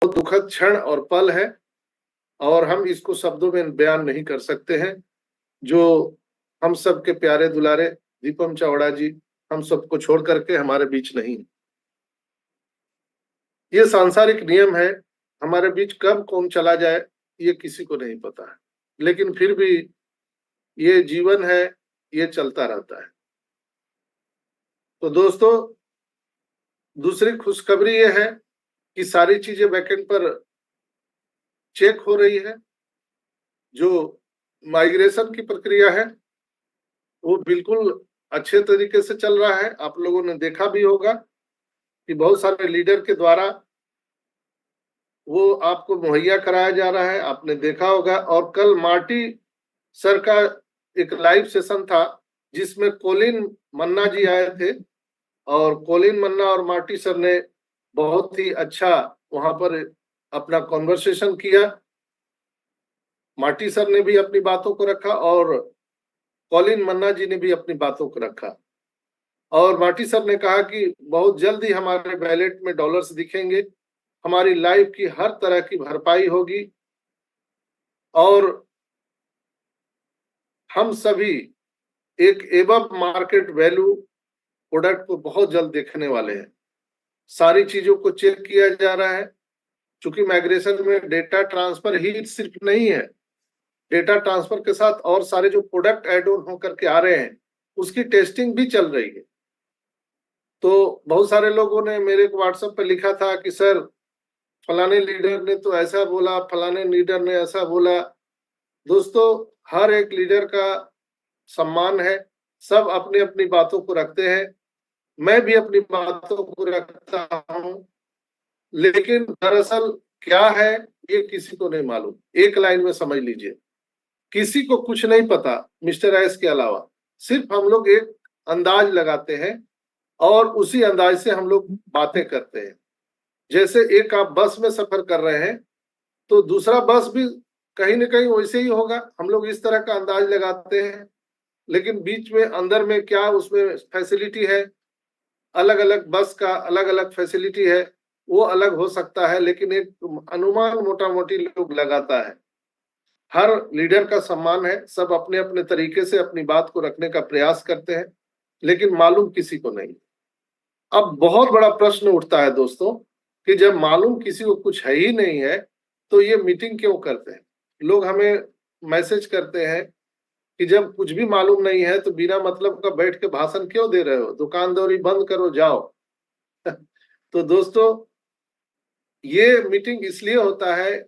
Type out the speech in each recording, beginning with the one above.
दुखद क्षण और पल है और हम इसको शब्दों में बयान नहीं कर सकते हैं। जो हम सबके प्यारे दुलारे दीपम चावड़ा जी हम सबको छोड़ करके हमारे बीच नहीं। ये सांसारिक नियम है, हमारे बीच कब कौन चला जाए ये किसी को नहीं पता है, लेकिन फिर भी ये जीवन है, ये चलता रहता है। तो दोस्तों, दूसरी खुशखबरी ये है कि सारी चीजें बैकएंड पर चेक हो रही है। जो माइग्रेशन की प्रक्रिया है वो बिल्कुल अच्छे तरीके से चल रहा है। आप लोगों ने देखा भी होगा कि बहुत सारे लीडर के द्वारा वो आपको मुहैया कराया जा रहा है, आपने देखा होगा। और कल मार्टी सर का एक लाइव सेशन था जिसमें कोलिन मन्ना जी आए थे और कोलिन मन्ना और मार्टी सर ने बहुत ही अच्छा वहां पर अपना कॉन्वर्सेशन किया। मार्टी सर ने भी अपनी बातों को रखा और कोलिन मन्ना जी ने भी अपनी बातों को रखा। और मार्टी सर ने कहा कि बहुत जल्द ही हमारे बैलेट में डॉलर्स दिखेंगे, हमारी लाइफ की हर तरह की भरपाई होगी और हम सभी एक एबव मार्केट वैल्यू प्रोडक्ट को बहुत जल्द देखने वाले हैं। सारी चीजों को चेक किया जा रहा है, चूंकि माइग्रेशन में डेटा ट्रांसफर ही सिर्फ नहीं है, डेटा ट्रांसफर के साथ और सारे जो प्रोडक्ट एड ऑन होकर के आ रहे हैं उसकी टेस्टिंग भी चल रही है। तो बहुत सारे लोगों ने मेरे को व्हाट्सएप पे लिखा था कि सर फलाने लीडर ने तो ऐसा बोला, फलाने लीडर ने ऐसा बोला। दोस्तों, हर एक लीडर का सम्मान है, सब अपनी अपनी बातों को रखते हैं, मैं भी अपनी बातों को रखता हूं, लेकिन दरअसल क्या है ये किसी को नहीं मालूम। एक लाइन में समझ लीजिए, किसी को कुछ नहीं पता मिस्टर एस के अलावा। सिर्फ हम लोग एक अंदाज लगाते हैं और उसी अंदाज से हम लोग बातें करते हैं। जैसे एक आप बस में सफर कर रहे हैं तो दूसरा बस भी कहीं ना कहीं वैसे ही होगा, हम लोग इस तरह का अंदाज लगाते हैं, लेकिन बीच में अंदर में क्या उसमें फैसिलिटी है, अलग अलग बस का अलग अलग फैसिलिटी है, वो अलग हो सकता है, लेकिन एक अनुमान मोटा मोटी लोग लगाता है। हर लीडर का सम्मान है, सब अपने अपने तरीके से अपनी बात को रखने का प्रयास करते हैं, लेकिन मालूम किसी को नहीं। अब बहुत बड़ा प्रश्न उठता है दोस्तों कि जब मालूम किसी को कुछ है ही नहीं है तो ये मीटिंग क्यों करते हैं। लोग हमें मैसेज करते हैं कि जब कुछ भी मालूम नहीं है तो बिना मतलब का बैठ के भाषण क्यों दे रहे हो, दुकानदारी बंद करो जाओ। तो दोस्तों, ये मीटिंग इसलिए होता है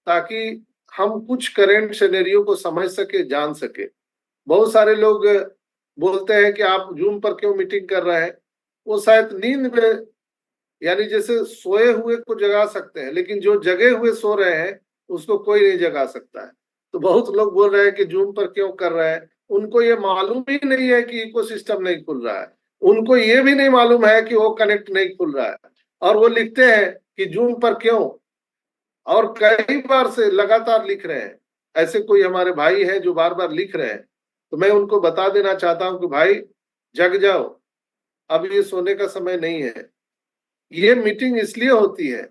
ताकि हम कुछ करेंट सिनेरियो को समझ सके, जान सके। बहुत सारे लोग बोलते हैं कि आप जूम पर क्यों मीटिंग कर रहे हैं, वो शायद नींद में, यानी जैसे सोए हुए को जगा सकते हैं, लेकिन जो जगे हुए सो रहे हैं उसको कोई नहीं जगा सकता है। तो बहुत लोग बोल रहे हैं कि जूम पर क्यों कर रहे हैं, उनको ये मालूम ही नहीं है कि इकोसिस्टम नहीं खुल रहा है, उनको ये भी नहीं मालूम है कि वो कनेक्ट नहीं खुल रहा है, और वो लिखते हैं कि जूम पर क्यों, और कई बार से लगातार लिख रहे हैं। ऐसे कोई हमारे भाई हैं जो बार बार लिख रहे हैं, तो मैं उनको बता देना चाहता हूं कि भाई जग जाओ, अब ये सोने का समय नहीं है। ये मीटिंग इसलिए होती है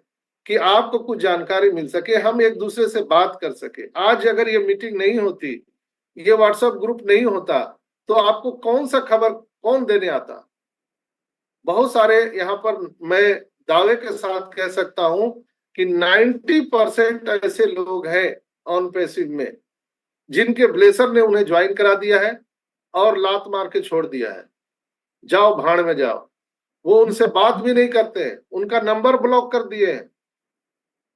कि आपको कुछ जानकारी मिल सके, हम एक दूसरे से बात कर सके। आज अगर ये मीटिंग नहीं होती, ये व्हाट्सएप ग्रुप नहीं होता, तो आपको कौन सा खबर कौन देने आता। बहुत सारे यहाँ पर मैं दावे के साथ कह सकता हूं कि 90% ऐसे लोग हैं ऑन पैसिव में जिनके ब्लेसर ने उन्हें ज्वाइन करा दिया है और लात मार के छोड़ दिया है, जाओ भाड़ में जाओ। वो उनसे बात भी नहीं करते हैं, उनका नंबर ब्लॉक कर दिए हैं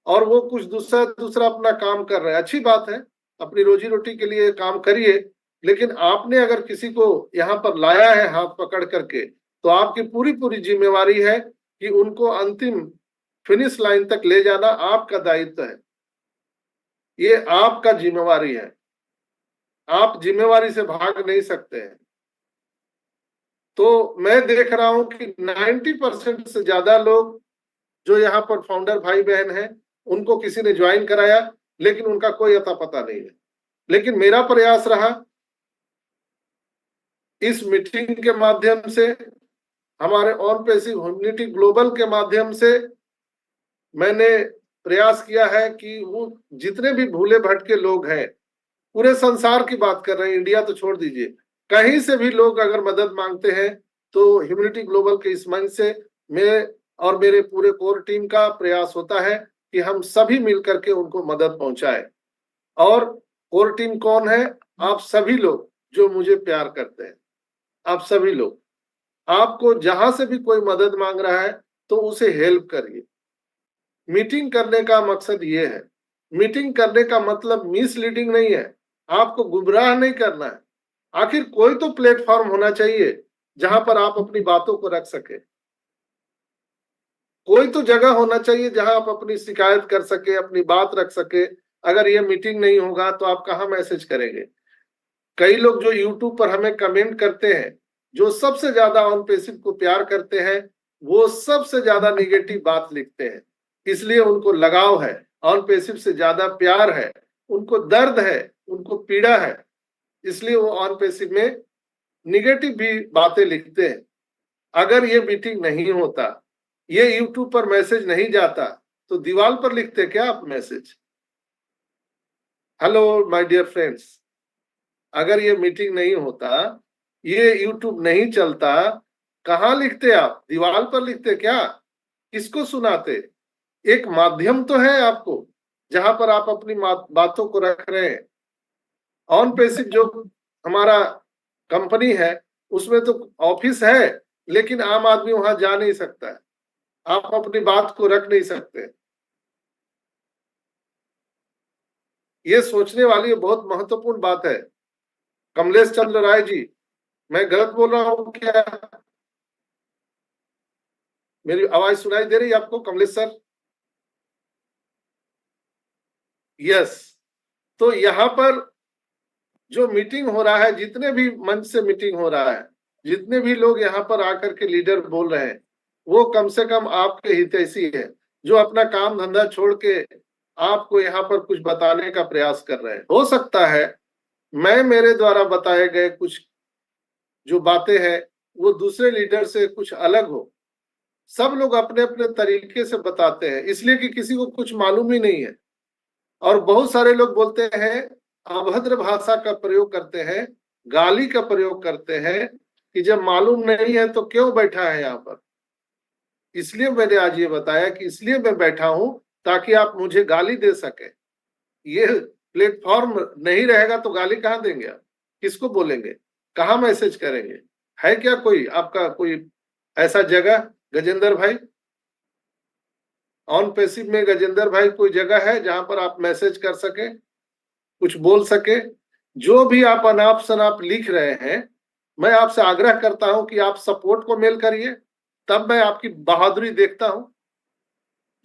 और वो कुछ दूसरा दूसरा अपना काम कर रहे हैं। अच्छी बात है, अपनी रोजी रोटी के लिए काम करिए, लेकिन आपने अगर किसी को यहाँ पर लाया है हाथ पकड़ करके, तो आपकी पूरी पूरी जिम्मेवारी है कि उनको अंतिम फिनिश लाइन तक ले जाना आपका दायित्व है, ये आपका जिम्मेवारी है, आप जिम्मेवारी से भाग नहीं सकते हैं। तो मैं देख रहा हूं कि 90% से ज्यादा लोग जो यहाँ पर फाउंडर भाई बहन हैं उनको किसी ने ज्वाइन कराया, लेकिन उनका कोई अता पता नहीं है। लेकिन मेरा प्रयास रहा इस मीटिंग के माध्यम से, हमारे ऑन पैसिव ह्यूमैनिटी ग्लोबल के माध्यम से, मैंने प्रयास किया है कि वो जितने भी भूले भटके लोग हैं, पूरे संसार की बात कर रहे हैं, इंडिया तो छोड़ दीजिए, कहीं से भी लोग अगर मदद मांगते हैं तो ह्यूमैनिटी ग्लोबल के इस मंच से मैं और मेरे पूरे कोर टीम का प्रयास होता है कि हम सभी मिलकर के उनको मदद पहुंचाए। और कोर टीम कौन है? आप सभी लोग जो मुझे प्यार करते हैं, आप सभी लोग। आपको जहां से भी कोई मदद मांग रहा है तो उसे हेल्प करिए। मीटिंग करने का मकसद ये है, मीटिंग करने का मतलब मिसलीडिंग नहीं है, आपको गुमराह नहीं करना है। आखिर कोई तो प्लेटफॉर्म होना चाहिए जहां पर आप अपनी बातों को रख सके, कोई तो जगह होना चाहिए जहां आप अपनी शिकायत कर सके, अपनी बात रख सके। अगर ये मीटिंग नहीं होगा तो आप कहाँ मैसेज करेंगे? कई लोग जो यूट्यूब पर हमें कमेंट करते हैं, जो सबसे ज्यादा ऑन पेसिव को प्यार करते हैं, वो सबसे ज्यादा निगेटिव बात लिखते हैं। इसलिए उनको लगाव है, ऑन पेसिव से ज्यादा प्यार है, उनको दर्द है, उनको पीड़ा है, इसलिए वो ऑन पेसिव में निगेटिव भी बातें लिखते हैं। अगर ये मीटिंग नहीं होता, ये यूट्यूब पर मैसेज नहीं जाता, तो दीवार पर लिखते क्या आप message? Hello my dear friends, अगर ये मीटिंग नहीं होता, ये यूट्यूब नहीं चलता, कहाँ लिखते आप? दीवार पर लिखते क्या? किसको सुनाते? एक माध्यम तो है आपको जहां पर आप अपनी बातों को रख रहे हैं। ऑन पेसिव जो हमारा कंपनी है, उसमें तो ऑफिस है, लेकिन आम आदमी वहां जा नहीं सकता है, आप अपनी बात को रख नहीं सकते। ये सोचने वाली बहुत महत्वपूर्ण बात है। कमलेश चंद्र राय जी, मैं गलत बोल रहा हूं क्या? मेरी आवाज सुनाई दे रही है आपको कमलेश सर? यस। तो यहाँ पर जो मीटिंग हो रहा है, जितने भी मंच से मीटिंग हो रहा है, जितने भी लोग यहाँ पर आकर के लीडर बोल रहे हैं, वो कम से कम आपके हितैषी है, जो अपना काम धंधा छोड़ के आपको यहाँ पर कुछ बताने का प्रयास कर रहे हैं। हो सकता है मैं मेरे द्वारा बताए गए कुछ जो बातें हैं वो दूसरे लीडर से कुछ अलग हो। सब लोग अपने अपने तरीके से बताते हैं, इसलिए कि किसी को कुछ मालूम ही नहीं है। और बहुत सारे लोग बोलते हैं, अभद्र भाषा का प्रयोग करते हैं, गाली का प्रयोग करते हैं, कि जब मालूम नहीं है तो क्यों बैठा है यहाँ पर। इसलिए मैंने आज ये बताया कि इसलिए मैं बैठा हूं ताकि आप मुझे गाली दे सके। ये प्लेटफॉर्म नहीं रहेगा तो गाली कहाँ देंगे आप? किसको बोलेंगे? कहाँ मैसेज करेंगे? है क्या कोई आपका कोई ऐसा जगह गजेंद्र भाई? ऑन पेसिव में गजेंद्र भाई कोई जगह है जहां पर आप मैसेज कर सके, कुछ बोल सके? जो भी आप अनाप शनाप लिख रहे हैं, मैं आपसे आग्रह करता हूं कि आप सपोर्ट को मेल करिए, तब मैं आपकी बहादुरी देखता हूं।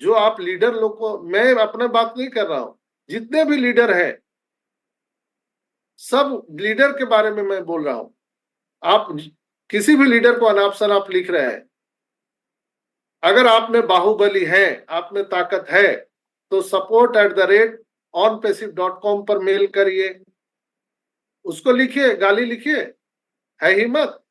जो आप लीडर लोग को, मैं अपना बात नहीं कर रहा हूं, जितने भी लीडर हैं, सब लीडर के बारे में मैं बोल रहा हूं। आप किसी भी लीडर को अनाप शनाप लिख रहे हैं, अगर आप में बाहुबली है, आप में ताकत है, तो support@onpassive.com पर मेल करिए, उसको लिखिए, गाली लिखिए। है हिम्मत?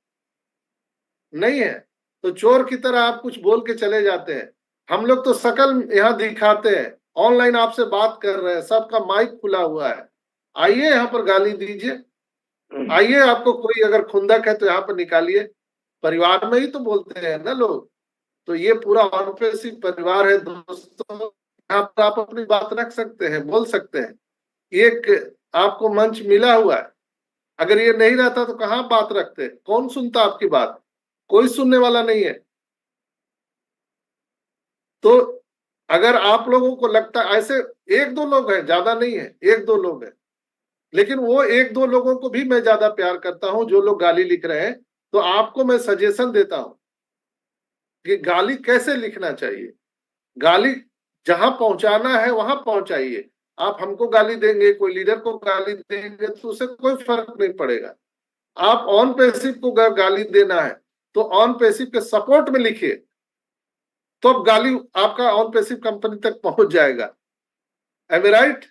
नहीं है तो चोर की तरह आप कुछ बोल के चले जाते हैं। हम लोग तो शकल यहाँ दिखाते हैं, ऑनलाइन आपसे बात कर रहे हैं, सबका माइक खुला हुआ है, आइए यहाँ पर गाली दीजिए, आइए, आपको कोई अगर खुंदक है तो यहाँ पर निकालिए। परिवार में ही तो बोलते हैं ना लोग। तो ये पूरा ऑनपेसिव परिवार है दोस्तों, यहाँ पर आप अपनी बात रख सकते हैं, बोल सकते हैं। एक आपको मंच मिला हुआ है, अगर ये नहीं रहता तो कहाँ बात रखते? कौन सुनता आपकी बात? कोई सुनने वाला नहीं है। तो अगर आप लोगों को लगता है ऐसे, एक दो लोग हैं, ज्यादा नहीं है, एक दो लोग हैं, लेकिन वो एक दो लोगों को भी मैं ज्यादा प्यार करता हूं जो लोग गाली लिख रहे हैं। तो आपको मैं सजेशन देता हूं कि गाली कैसे लिखना चाहिए। गाली जहां पहुंचाना है वहां पहुंचाइए। आप हमको गाली देंगे, कोई लीडर को गाली देंगे, तो उससे कोई फर्क नहीं पड़ेगा। आप ऑन पेसिव को अगर गाली देना है तो ऑन पेसिव के सपोर्ट में लिखिए, तो अब गाली आपका ऑन पेसिव कंपनी तक पहुंच जाएगा। एम आई राइट?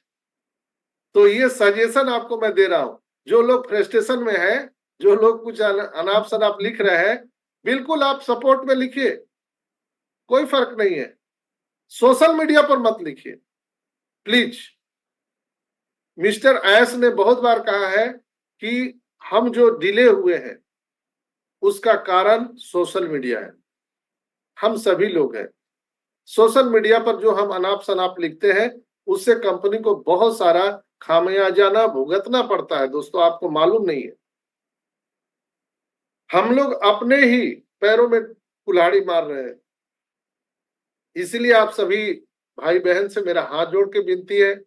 तो ये सजेशन आपको मैं दे रहा हूं। जो लोग फ्रस्ट्रेशन में है, जो लोग कुछ अनाप शनाप लिख रहे हैं, बिल्कुल आप सपोर्ट में लिखिए, कोई फर्क नहीं है। सोशल मीडिया पर मत लिखिए प्लीज। मिस्टर ऐस ने बहुत बार कहा है कि हम जो डिले हुए हैं उसका कारण सोशल मीडिया है, हम सभी लोग हैं। सोशल मीडिया पर जो हम अनाप शनाप लिखते हैं उससे कंपनी को बहुत सारा खामियाजाना भुगतना पड़ता है दोस्तों, आपको मालूम नहीं है। हम लोग अपने ही पैरों में कुल्हाड़ी मार रहे हैं। इसलिए आप सभी भाई बहन से मेरा हाथ जोड़ के विनती है,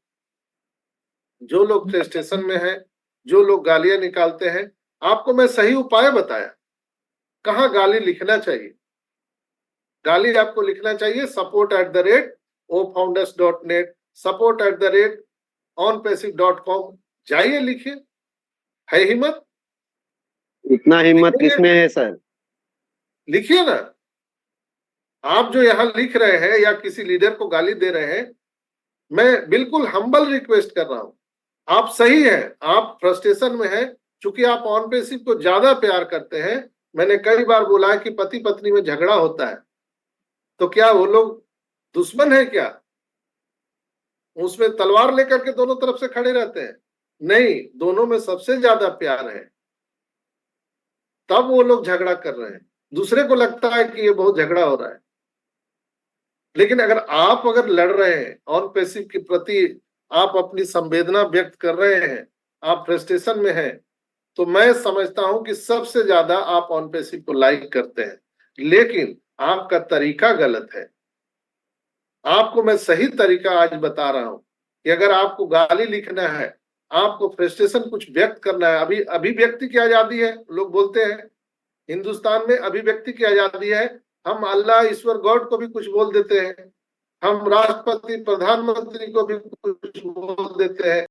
जो लोग फ्रस्ट्रेशन में हैं, जो लोग गालियां निकालते हैं, आपको मैं सही उपाय बताया कहाँ गाली लिखना चाहिए। गाली आपको लिखना चाहिए support@ofounders.net, support@onpassive.com, जाइए लिखिए। है हिम्मत? इतना हिम्मत लिखेंगे? किसमें है सर? लिखिए ना। आप जो यहाँ लिख रहे हैं या किसी लीडर को गाली दे रहे हैं, मैं बिल्कुल हम्बल रिक्वेस्ट कर रहा हूं। आप सही है, आप फ्रस्ट्रेशन में हैं, चूंकि आप ऑन पेसिव को ज्यादा प्यार करते हैं। मैंने कई बार बोला है कि पति पत्नी में झगड़ा होता है तो क्या वो लोग दुश्मन है क्या? उसमें तलवार लेकर के दोनों तरफ से खड़े रहते हैं? नहीं, दोनों में सबसे ज्यादा प्यार है, तब वो लोग झगड़ा कर रहे हैं। दूसरे को लगता है कि ये बहुत झगड़ा हो रहा है, लेकिन अगर लड़ रहे हैं ऑन पेसिव के प्रति, आप अपनी संवेदना व्यक्त कर रहे हैं, आप फ्रस्ट्रेशन में हैं, तो मैं समझता हूं कि सबसे ज्यादा आप ऑन पेसिव को लाइक करते हैं, लेकिन आपका तरीका गलत है। आपको मैं सही तरीका आज बता रहा हूं कि अगर आपको गाली लिखना है, आपको फ्रस्ट्रेशन कुछ व्यक्त करना है, अभिव्यक्ति की आजादी है, लोग बोलते हैं हिंदुस्तान में अभिव्यक्ति की आजादी है। हम अल्लाह ईश्वर गॉड को भी कुछ बोल देते हैं, हम राष्ट्रपति प्रधानमंत्री को भी कुछ बोल देते हैं।